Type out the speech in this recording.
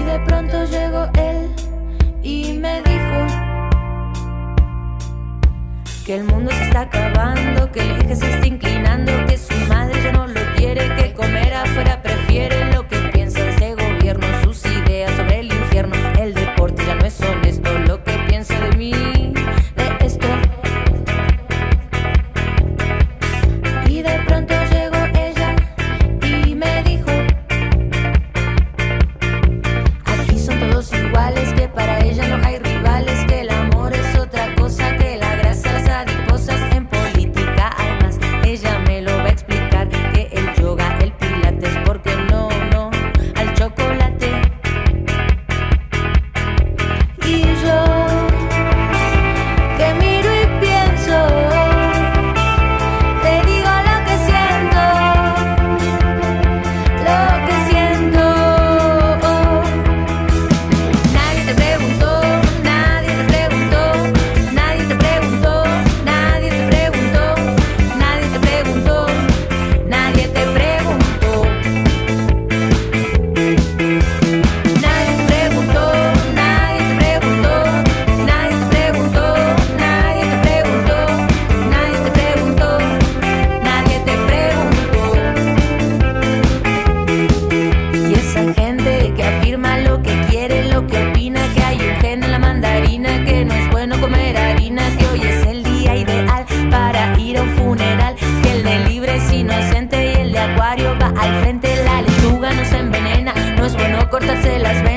de pronto llegó él y me dijo que el mundo se está acabando, que el eje se está inclinando, que su madre ya no lo quiere, que comer afuera prefiere. Lo que piensa ese gobierno, sus ideas sobre el infierno, el deporte ya no es honesto, lo que piensa de mí, de esto. Y de pronto llegó ella y me dijo: aquí son todos iguales, que para ella no hay rivales, que el amor es otra cosa, que la grasa, las adiposas en política hay más. Ella me lo va a explicar, que el yoga, el pilates, porque no al chocolate. Y yo que miro y pienso, te digo lo que siento, lo que siento. Nadie te preguntó, nadie te preguntó, nadie te preguntó, nadie te preguntó, nadie te preguntó, nadie te preguntó. Nadie te preguntó, nadie te preguntó, nadie te preguntó, nadie te preguntó, nadie te preguntó, nadie te preguntó. Y esa gente que afirma lo que quiere, lo que opina, que hay un gen en la mandarina, que no es bueno comer harina, que hoy es el día ideal para ir a un funeral, que el de libre es inocente y el de acuario va al frente. La lechuga no se envenena, no es bueno cortarse las venas.